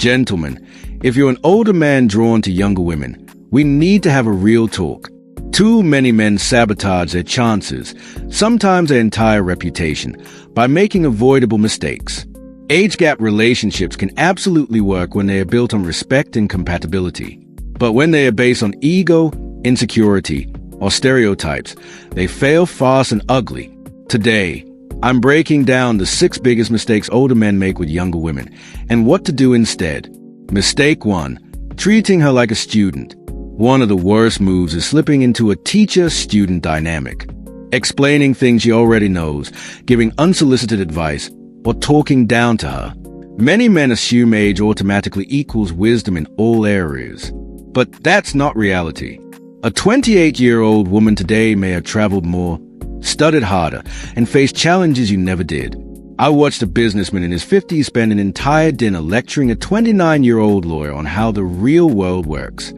Gentlemen, if you're an older man drawn to younger women, we need to have a real talk. Too many men sabotage their chances, sometimes their entire reputation, by making avoidable mistakes. Age gap relationships can absolutely work when they are built on respect and compatibility. But when they are based on ego, insecurity, or stereotypes, they fail fast and ugly. Today, I'm breaking down the 6 biggest mistakes older men make with younger women, and what to do instead. Mistake 1. Treating her like a student. One of the worst moves is slipping into a teacher-student dynamic. Explaining things she already knows, giving unsolicited advice, or talking down to her. Many men assume age automatically equals wisdom in all areas. But that's not reality. A 28-year-old woman today may have traveled more, studied harder, and faced challenges you never did. I watched a businessman in his 50s spend an entire dinner lecturing a 29-year-old lawyer on how the real world works.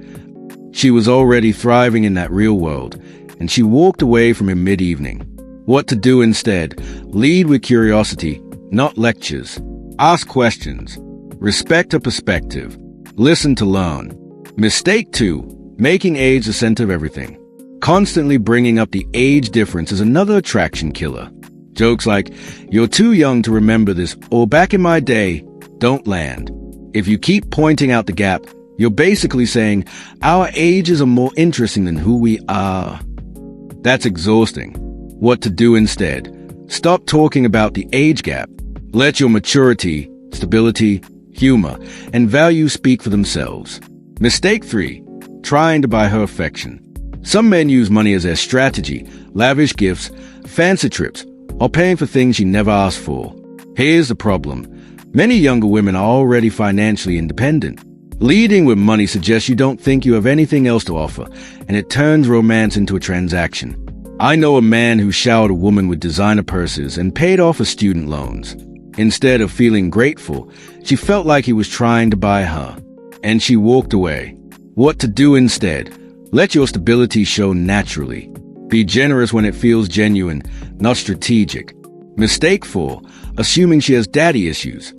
She was already thriving in that real world, and she walked away from him mid-evening. What to do instead? Lead with curiosity, not lectures. Ask questions. Respect her perspective. Listen to learn. Mistake 2. Making age the center of everything. Constantly bringing up the age difference is another attraction killer. Jokes like, "You're too young to remember this," or "Back in my day," don't land. If you keep pointing out the gap, you're basically saying, our ages are more interesting than who we are. That's exhausting. What to do instead? Stop talking about the age gap. Let your maturity, stability, humor, and values speak for themselves. Mistake 3. Trying to buy her affection. Some men use money as their strategy, lavish gifts, fancy trips, or paying for things she never asked for. Here's the problem. Many younger women are already financially independent. Leading with money suggests you don't think you have anything else to offer, and it turns romance into a transaction. I know a man who showered a woman with designer purses and paid off her student loans. Instead of feeling grateful, she felt like he was trying to buy her, and she walked away. What to do instead? Let your stability show naturally. Be generous when it feels genuine, not strategic. Mistake 4. Assuming she has daddy issues.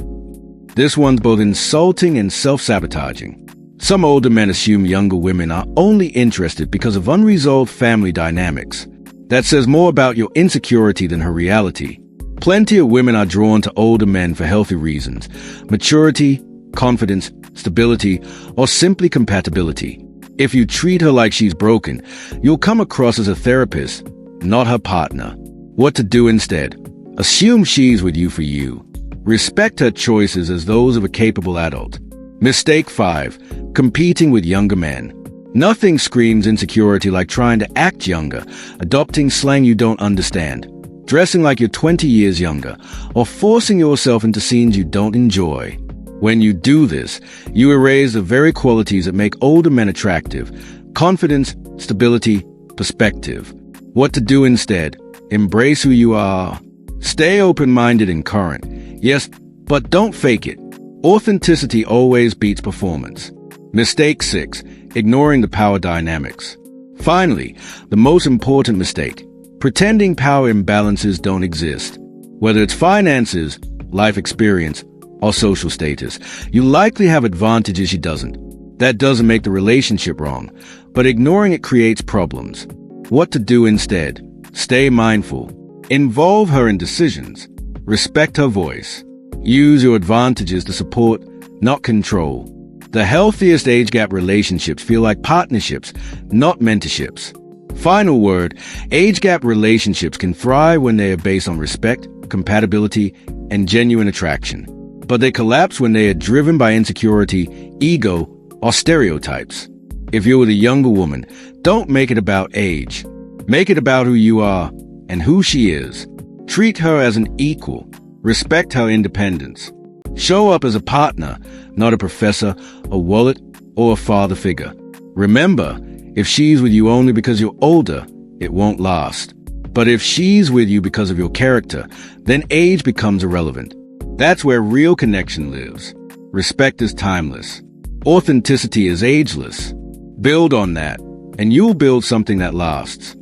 This one's both insulting and self-sabotaging. Some older men assume younger women are only interested because of unresolved family dynamics. That says more about your insecurity than her reality. Plenty of women are drawn to older men for healthy reasons: maturity, confidence, stability, or simply compatibility. If you treat her like she's broken, you'll come across as a therapist, not her partner. What to do instead? Assume she's with you for you. Respect her choices as those of a capable adult. Mistake 5. Competing with younger men. Nothing screams insecurity like trying to act younger, adopting slang you don't understand, dressing like you're 20 years younger, or forcing yourself into scenes you don't enjoy. When you do this, you erase the very qualities that make older men attractive: confidence, stability, perspective. What to do instead? Embrace who you are. Stay open-minded and current. Yes, but don't fake it. Authenticity always beats performance. Mistake 6. Ignoring the power dynamics. Finally, the most important mistake: pretending power imbalances don't exist. Whether it's finances, life experience, or social status, you likely have advantages she doesn't. That doesn't make the relationship wrong, but ignoring it creates problems. What to do instead? Stay mindful. Involve her in decisions. Respect her voice. Use your advantages to support, not control. The healthiest age gap relationships feel like partnerships, not mentorships. Final word: age gap relationships can thrive when they are based on respect, compatibility, and genuine attraction. But they collapse when they are driven by insecurity, ego, or stereotypes. If you're with a younger woman, don't make it about age. Make it about who you are and who she is. Treat her as an equal. Respect her independence. Show up as a partner, not a professor, a wallet, or a father figure. Remember, if she's with you only because you're older, it won't last. But if she's with you because of your character, then age becomes irrelevant. That's where real connection lives. Respect is timeless. Authenticity is ageless. Build on that, and you'll build something that lasts.